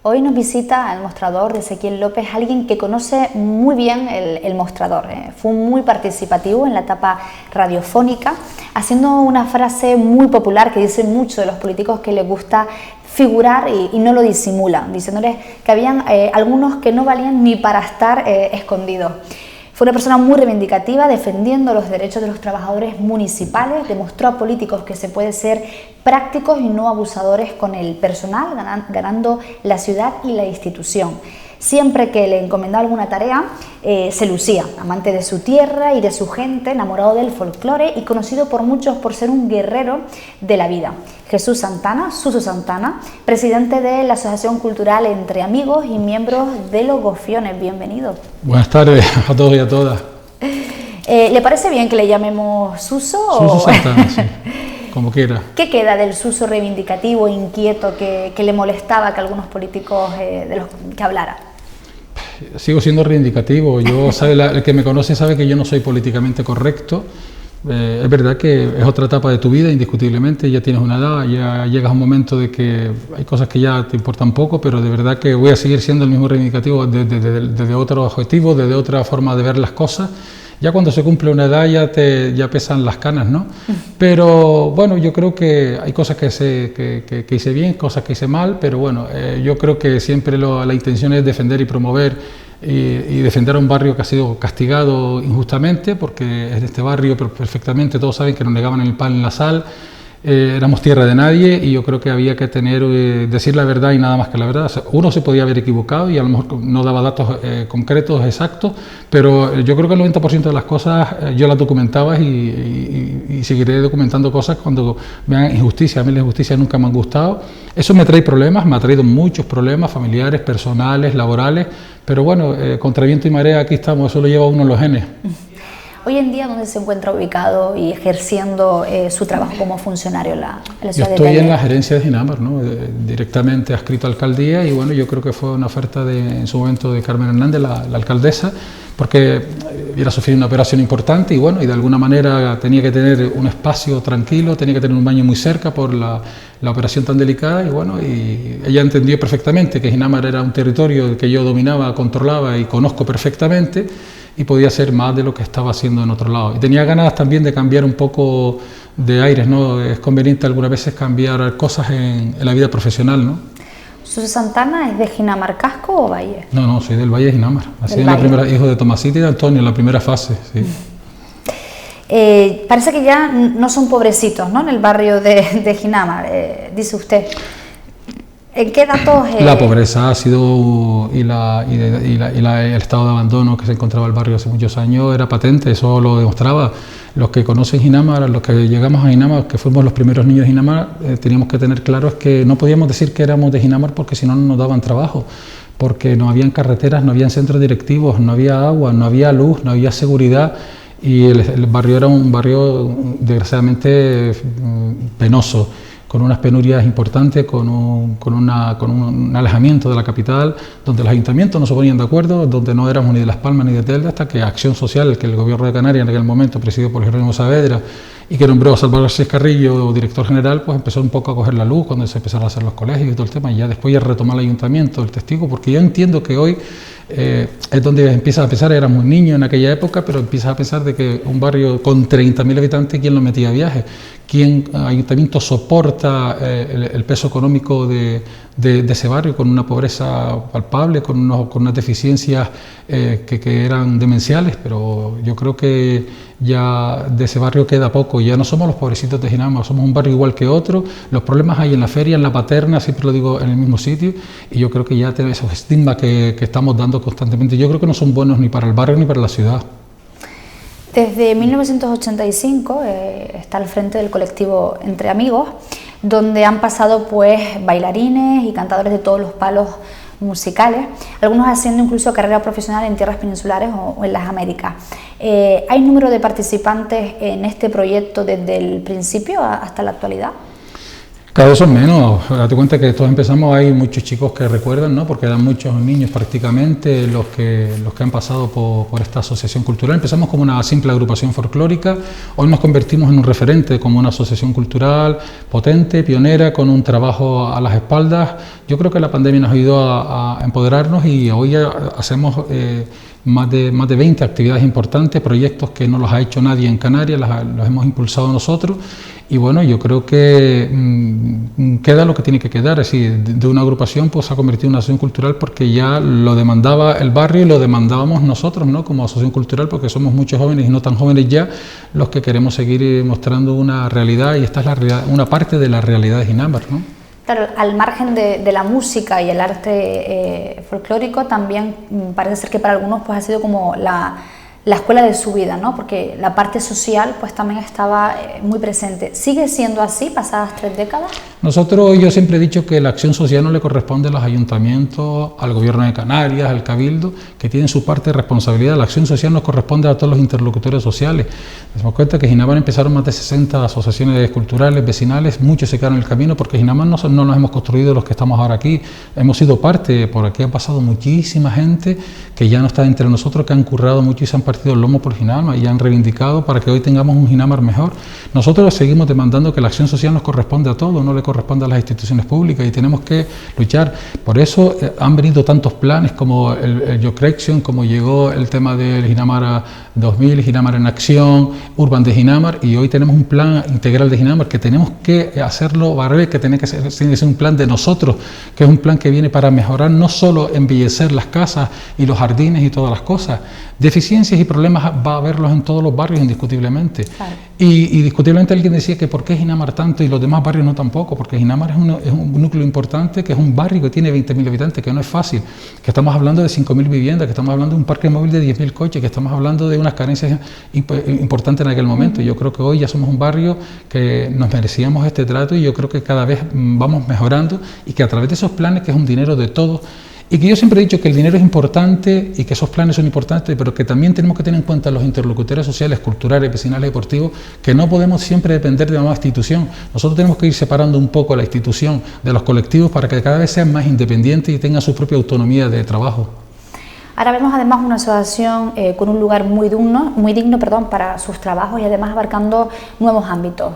Hoy nos visita al mostrador de Ezequiel López, alguien que conoce muy bien el mostrador. Fue muy participativo en la etapa radiofónica, haciendo una frase muy popular que dicen muchos de los políticos que les gusta figurar y no lo disimulan, diciéndoles que habían algunos que no valían ni para estar escondidos. Fue una persona muy reivindicativa, defendiendo los derechos de los trabajadores municipales, demostró a políticos que se puede ser prácticos y no abusadores con el personal, ganando la ciudad y la institución. Siempre que le encomendaba alguna tarea, se lucía, amante de su tierra y de su gente, enamorado del folclore y conocido por muchos por ser un guerrero de la vida. Jesús Santana, Suso Santana, presidente de la Asociación Cultural Entre Amigos y miembro de Los Gofiones. Bienvenido. Buenas tardes a todos y a todas. ¿Le parece bien que le llamemos Suso? Suso Santana, sí, como quiera. ¿Qué queda del Suso reivindicativo, inquieto, que le molestaba que algunos políticos de los que hablara? Sigo siendo reivindicativo. El que me conoce sabe que yo no soy políticamente correcto. Es verdad que es otra etapa de tu vida, indiscutiblemente. Ya tienes una edad, ya llegas a un momento de que hay cosas que ya te importan poco, pero de verdad que voy a seguir siendo el mismo reivindicativo desde otro objetivo, desde otra forma de ver las cosas. Ya cuando se cumple una edad ya pesan las canas, ¿no? Pero bueno, yo creo que hay cosas que hice bien, cosas que hice mal, pero bueno, yo creo que siempre la intención es defender y promover y defender a un barrio que ha sido castigado injustamente, porque en este barrio perfectamente todos saben que nos negaban el pan en la sal. Éramos tierra de nadie y yo creo que había que decir la verdad y nada más que la verdad. O sea, uno se podía haber equivocado y a lo mejor no daba datos concretos, exactos, pero yo creo que el 90% de las cosas yo las documentaba y seguiré documentando cosas cuando vean injusticia. A mí la injusticia nunca me han gustado. Eso me trae problemas, me ha traído muchos problemas familiares, personales, laborales, pero bueno, contra viento y marea aquí estamos, eso lo lleva uno en los genes. Hoy en día, ¿dónde se encuentra ubicado y ejerciendo su trabajo como funcionario en la ciudad de Telde? Yo estoy en la gerencia de Ginamar, ¿no? Directamente adscrito a alcaldía, y bueno, yo creo que fue una oferta en su momento de Carmen Hernández, la alcaldesa, porque hubiera sufrido una operación importante y bueno, y de alguna manera tenía que tener un espacio tranquilo, tenía que tener un baño muy cerca por la operación tan delicada, y bueno, y ella entendió perfectamente que Ginamar era un territorio que yo dominaba, controlaba y conozco perfectamente, y podía hacer más de lo que estaba haciendo en otro lado. Y tenía ganas también de cambiar un poco de aires, ¿no? Es conveniente algunas veces cambiar cosas en la vida profesional, ¿no? ¿Suso Santana es de Ginamar Casco o Valle? No, soy del Valle de Ginamar. Así hijo de Tomasita y de Antonio en la primera fase, sí. Parece que ya no son pobrecitos, ¿no? En el barrio de Ginamar, dice usted. ¿En qué datos? La pobreza ha sido y el estado de abandono que se encontraba el barrio hace muchos años era patente, eso lo demostraba. Los que conocen Ginamar, los que llegamos a Ginamar, que fuimos los primeros niños de Ginamar, teníamos que tener claro es que no podíamos decir que éramos de Ginamar porque si no nos daban trabajo, porque no habían carreteras, no habían centros directivos, no había agua, no había luz, no había seguridad, y el barrio era un barrio desgraciadamente penoso, con unas penurias importantes, con un alejamiento de la capital, donde los ayuntamientos no se ponían de acuerdo, donde no éramos ni de Las Palmas ni de Telde, hasta que Acción Social, que el gobierno de Canarias en aquel momento, presidido por Jerónimo Saavedra, y que nombró a Salvador Garcés Carrillo director general, pues empezó un poco a coger la luz cuando se empezaron a hacer los colegios y todo el tema, y ya después ya retomar el ayuntamiento, el testigo, porque yo entiendo que hoy es donde empiezas a pensar, era muy niño en aquella época, pero empiezas a pensar de que un barrio con 30.000 habitantes, ¿quién lo metía a viaje? ¿Quién ayuntamiento soporta el peso económico de ese barrio con una pobreza palpable, con unas deficiencias que eran demenciales? Pero yo creo que ya de ese barrio queda poco, ya no somos los pobrecitos de Ginamar, somos un barrio igual que otro, los problemas hay en la feria, en la Paterna, siempre lo digo, en el mismo sitio, y yo creo que ya tenemos esos estigmas que estamos dando constantemente, yo creo que no son buenos ni para el barrio ni para la ciudad. Desde 1985 está al frente del colectivo Entre Amigos, donde han pasado pues bailarines y cantadores de todos los palos musicales, algunos haciendo incluso carrera profesional en tierras peninsulares o en las Américas. ¿Hay número de participantes en este proyecto desde el principio hasta la actualidad? Cada vez son menos. Date cuenta que todos empezamos, hay muchos chicos que recuerdan, ¿no? Porque eran muchos niños prácticamente los que han pasado por esta asociación cultural. Empezamos como una simple agrupación folclórica, hoy nos convertimos en un referente como una asociación cultural potente, pionera, con un trabajo a las espaldas. Yo creo que la pandemia nos ayudó a empoderarnos y hoy ya hacemos más de 20 actividades importantes, proyectos que no los ha hecho nadie en Canarias, los hemos impulsado nosotros. Y bueno, yo creo que queda lo que tiene que quedar, es decir, de una agrupación pues se ha convertido en una asociación cultural porque ya lo demandaba el barrio y lo demandábamos nosotros, ¿no? Como asociación cultural, porque somos muchos jóvenes y no tan jóvenes ya los que queremos seguir mostrando una realidad, y esta es la realidad, una parte de la realidad de Ginamar, ¿no? Claro, al margen de la música y el arte folclórico, también parece ser que para algunos pues ha sido como la escuela de su vida, ¿no? Porque la parte social pues también estaba muy presente. ¿Sigue siendo así pasadas 3 décadas? Yo siempre he dicho que la acción social no le corresponde a los ayuntamientos, al gobierno de Canarias, al cabildo, que tienen su parte de responsabilidad. La acción social nos corresponde a todos los interlocutores sociales. Nos damos cuenta que en Ginamar empezaron más de 60 asociaciones culturales, vecinales, muchos se quedaron en el camino porque Ginamar no nos hemos construido los que estamos ahora aquí, hemos sido parte, por aquí ha pasado muchísima gente que ya no está entre nosotros, que han currado mucho y se han partido el lomo por Ginamar y han reivindicado para que hoy tengamos un Ginamar mejor. Nosotros seguimos demandando que la acción social nos corresponde a todos, no le corresponde a las instituciones públicas, y tenemos que luchar. Por eso han venido tantos planes como el Jocrection, como llegó el tema del Ginamar 2000, Ginamar en Acción, Urban de Ginamar, y hoy tenemos un plan integral de Ginamar que tenemos que hacerlo valer, que tiene que ser un plan de nosotros, que es un plan que viene para mejorar, no solo embellecer las casas y los jardines y todas las cosas. Deficiencias y problemas va a haberlos en todos los barrios indiscutiblemente. Claro. Y discutiblemente alguien decía que por qué Ginamar tanto y los demás barrios no tampoco, porque Ginamar es un núcleo importante, que es un barrio que tiene 20.000 habitantes, que no es fácil, que estamos hablando de 5.000 viviendas, que estamos hablando de un parque móvil de 10.000 coches, que estamos hablando de unas carencias importantes en aquel momento. Yo creo que hoy ya somos un barrio que nos merecíamos este trato, y yo creo que cada vez vamos mejorando, y que a través de esos planes, que es un dinero de todos, y que yo siempre he dicho que el dinero es importante y que esos planes son importantes, pero que también tenemos que tener en cuenta los interlocutores sociales, culturales, vecinales, deportivos, que no podemos siempre depender de una institución. Nosotros tenemos que ir separando un poco la institución de los colectivos para que cada vez sean más independientes y tengan su propia autonomía de trabajo. Ahora vemos además una asociación con un lugar muy digno para sus trabajos, y además abarcando nuevos ámbitos,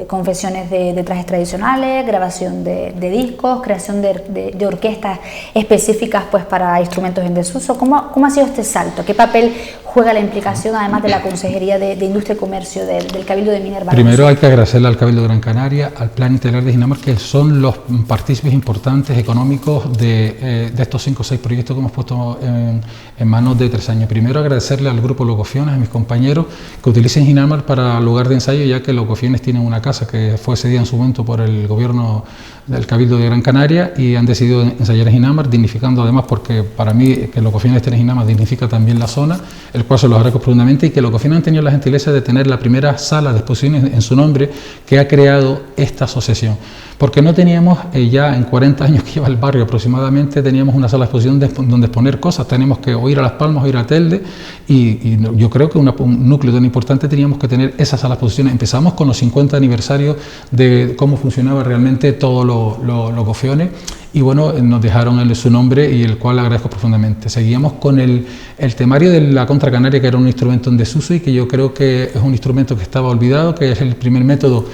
confecciones de trajes tradicionales, grabación de discos, creación de orquestas específicas pues para instrumentos en desuso. ¿Cómo ha sido este salto? ¿Qué papel juega la implicación, además de la Consejería de Industria y Comercio del Cabildo de Minerva? Primero hay que agradecerle al Cabildo de Gran Canaria, al Plan Integral de Ginamar, que son los partícipes importantes económicos de estos 5 o 6 proyectos que hemos puesto en manos de 3 años. Primero agradecerle al grupo Locofiones, a mis compañeros, que utilicen Ginamar para lugar de ensayo, ya que Locofiones tienen una casa que fue cedida en su momento por el gobierno del Cabildo de Gran Canaria, y han decidido ensayar en Ginamar, dignificando además, porque para mí que Locofiones esté en Ginamar dignifica también la zona, el cual se lo agradezco profundamente, y que Locofiones han tenido la gentileza de tener la primera sala de exposiciones en su nombre que ha creado esta asociación. Porque no teníamos, ya en 40 años que lleva el barrio aproximadamente, teníamos una sala de exposición donde exponer cosas. Tenemos que o ir a Las Palmas o ir a Telde, y yo creo que un núcleo tan importante teníamos que tener esa sala de exposiciones. Empezamos con los 50 aniversarios de cómo funcionaba realmente todo los Locofiones, y bueno, nos dejaron su nombre, y el cual le agradezco profundamente. Seguíamos con el temario de la Contra Canaria, que era un instrumento en desuso, y que yo creo que es un instrumento que estaba olvidado, que es el primer método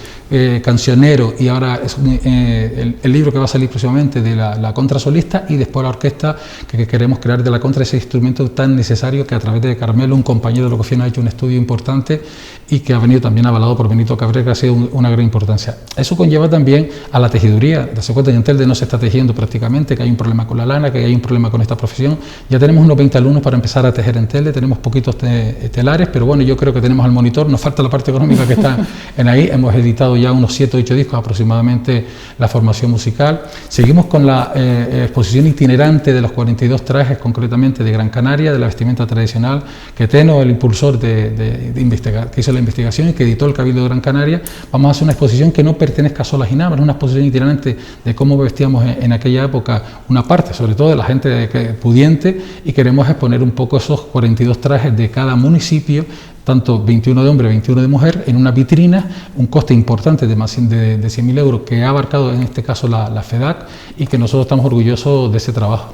cancionero, y ahora es el libro que va a salir próximamente de la contra solista, y después la orquesta que queremos crear de la contra, ese instrumento tan necesario que a través de Carmelo, un compañero de Locofiones, ha hecho un estudio importante y que ha venido también avalado por Benito Cabrera, que ha sido una gran importancia. Eso conlleva también a la tejiduría. De cuenta que en Telde no se está tejiendo prácticamente, que hay un problema con la lana, que hay un problema con esta profesión. Ya tenemos unos 20 alumnos para empezar a tejer en Telde, tenemos poquitos telares, pero bueno, yo creo que tenemos al monitor, nos falta la parte económica que está en ahí. Hemos editado ya unos 7 o 8 discos aproximadamente, la formación musical. Seguimos con la exposición itinerante de los 42 trajes, concretamente de Gran Canaria, de la vestimenta tradicional, que Teno, el impulsor que hizo la investigación y que editó el Cabildo de Gran Canaria. Vamos a hacer una exposición que no pertenezca solo a Ginamar, es una exposición itinerante de cómo vestíamos en aquella época una parte, sobre todo de la gente pudiente, y queremos exponer un poco esos 42 trajes de cada municipio, tanto 21 de hombre, 21 de mujer, en una vitrina, un coste importante de más de 100.000 euros que ha abarcado en este caso la FEDAC, y que nosotros estamos orgullosos de ese trabajo.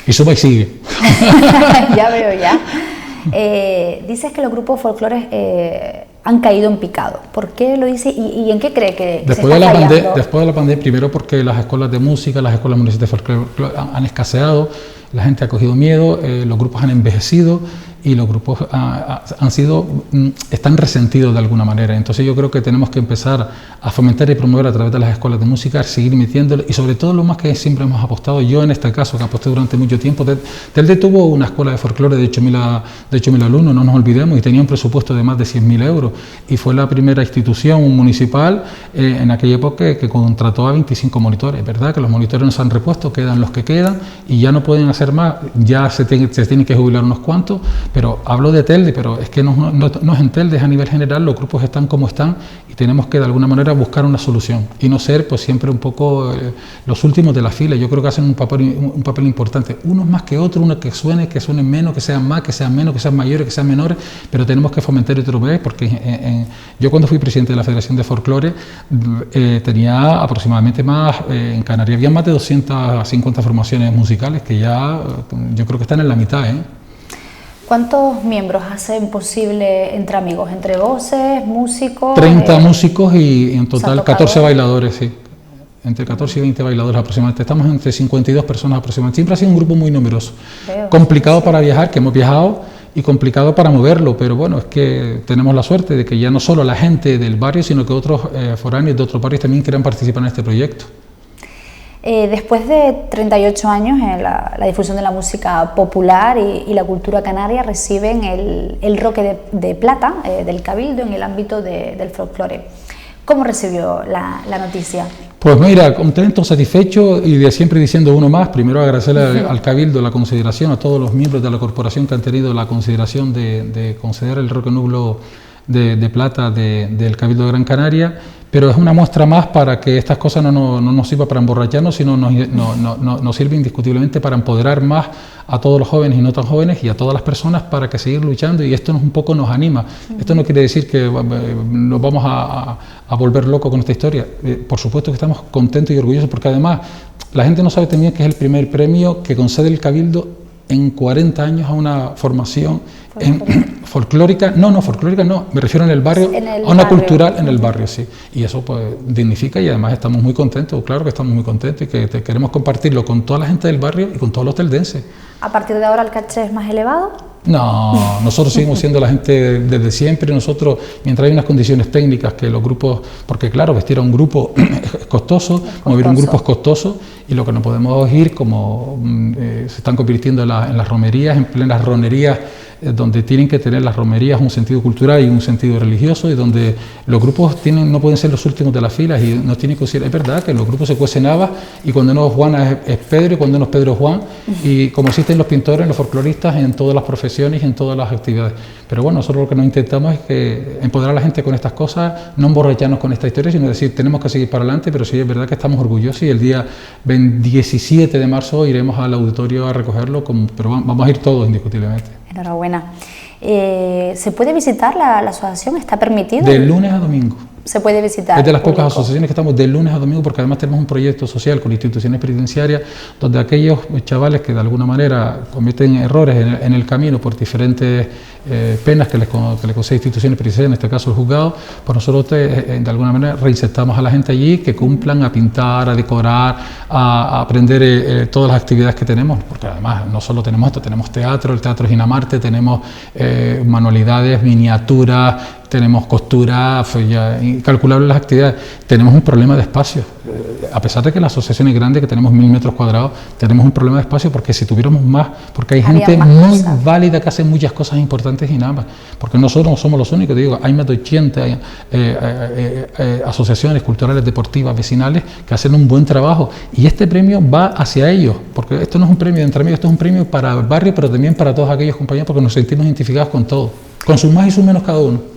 Y suma y sigue. Ya veo, ya. Dices que los grupos folclores han caído en picado. ¿Por qué lo dice y en qué cree que después de la pandemia, primero porque las escuelas de música, las escuelas municipales de folclore han escaseado, la gente ha cogido miedo, los grupos han envejecido y los grupos están resentidos de alguna manera. Entonces yo creo que tenemos que empezar a fomentar y promover a través de las escuelas de música, seguir metiéndolo, y sobre todo lo más que siempre hemos apostado, yo en este caso que aposté durante mucho tiempo. Telde tuvo una escuela de folclore de 8.000 alumnos, no nos olvidemos, y tenía un presupuesto de más de 100.000 euros, y fue la primera institución municipal en aquella época que contrató a 25 monitores. ¿Verdad? Que los monitores no se han repuesto, quedan los que quedan y ya no pueden hacer más, ya se tienen que jubilar unos cuantos. Pero hablo de Telde, pero es que no es en Telde, es a nivel general. Los grupos están como están y tenemos que de alguna manera buscar una solución y no ser pues siempre un poco los últimos de la fila. Yo creo que hacen un papel importante, unos más que otros, uno que suenen menos, que sean más, que sean menos, que sean mayores, que sean menores, pero tenemos que fomentar y promover, porque yo cuando fui presidente de la Federación de Folclore tenía aproximadamente en Canarias había más de 250 formaciones musicales que ya yo creo que están en la mitad, ¿Cuántos miembros hacen posible entre amigos? ¿Entre voces, músicos? 30 músicos y en total 14 bailadores, sí. Entre 14 y 20 bailadores aproximadamente. Estamos entre 52 personas aproximadamente. Siempre ha sido un grupo muy numeroso. Complicado para viajar, que hemos viajado, y complicado para moverlo, pero bueno, es que tenemos la suerte de que ya no solo la gente del barrio, sino que otros foráneos de otros barrios también quieran participar en este proyecto. Después de 38 años en la difusión de la música popular y la cultura canaria, reciben el Roque de Plata del Cabildo en el ámbito del folclore. ¿Cómo recibió la noticia? Pues mira, contento, satisfecho y de siempre diciendo uno más. Primero agradecerle al Cabildo la consideración, a todos los miembros de la corporación que han tenido la consideración de conceder el Roque Nublo de Plata del Cabildo de Gran Canaria. Pero es una muestra más para que estas cosas no nos sirvan para emborracharnos, sino nos sirven indiscutiblemente para empoderar más a todos los jóvenes y no tan jóvenes y a todas las personas para que seguir luchando, y esto un poco nos anima. Esto no quiere decir que nos vamos a volver locos con esta historia. Por supuesto que estamos contentos y orgullosos, porque además la gente no sabe también que es el primer premio que concede el Cabildo en 40 años a una formación folclórica, folclórica no, me refiero en el barrio, a una cultural en el barrio, sí. Y eso pues dignifica, y además estamos muy contentos, claro que estamos muy contentos, y que queremos compartirlo con toda la gente del barrio y con todos los teldenses. ¿A partir de ahora el caché es más elevado? No, nosotros seguimos siendo la gente desde siempre. Nosotros, mientras hay unas condiciones técnicas que los grupos, porque claro, vestir a un grupo es costoso, mover un grupo es costoso, y lo que no podemos ir, como se están convirtiendo en las romerías, en plenas ronerías, donde tienen que tener las romerías un sentido cultural y un sentido religioso, y donde los grupos no pueden ser los últimos de las filas, y no tienen que ser. Es verdad que los grupos se cuecen habas, y cuando no es Juana es Pedro, y cuando no es Pedro es Juan, y como existen los pintores, los folcloristas, en todas las profesiones y en todas las actividades. Pero bueno, nosotros lo que nos intentamos es que empoderar a la gente con estas cosas, no emborracharnos con esta historia, sino decir, tenemos que seguir para adelante. Pero sí es verdad que estamos orgullosos, y el día 17 de marzo iremos al auditorio a recogerlo, pero vamos a ir todos indiscutiblemente. Enhorabuena. ¿Se puede visitar la asociación? ¿Está permitido? De lunes a domingo. Se puede visitar. Es de las pocas asociaciones que estamos de lunes a domingo, porque además tenemos un proyecto social con instituciones penitenciarias, donde aquellos chavales que de alguna manera cometen errores en el camino por diferentes penas que les concede instituciones penitenciarias, en este caso el juzgado, pues nosotros de alguna manera reinsertamos a la gente allí, que cumplan a pintar, a decorar, a aprender todas las actividades que tenemos, porque además no solo tenemos esto, tenemos teatro, el Teatro Ginamarte, tenemos manualidades, miniaturas, tenemos costura, incalculables las actividades. Tenemos un problema de espacio. A pesar de que la asociación es grande, que tenemos 1000 metros cuadrados, tenemos un problema de espacio, porque si tuviéramos más, porque hay gente muy válida que hace muchas cosas importantes y nada más. Porque nosotros no somos los únicos, digo, hay más de 80 asociaciones culturales, deportivas, vecinales, que hacen un buen trabajo. Y este premio va hacia ellos, porque esto no es un premio de entre amigos, esto es un premio para el barrio, pero también para todos aquellos compañeros, porque nos sentimos identificados con todos, con sus más y sus menos cada uno.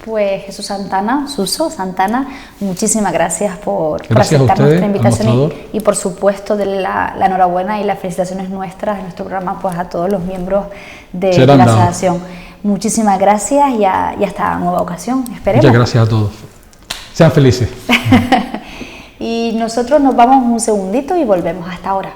Pues Jesús Santana, Suso Santana, muchísimas gracias por Gracias aceptar a ustedes, nuestra invitación al mostrador. y por supuesto de la enhorabuena y las felicitaciones nuestras de nuestro programa pues a todos los miembros de la asociación. Muchísimas gracias y hasta nueva ocasión, esperemos. Muchas gracias a todos. Sean felices. Y nosotros nos vamos un segundito y volvemos. Hasta ahora.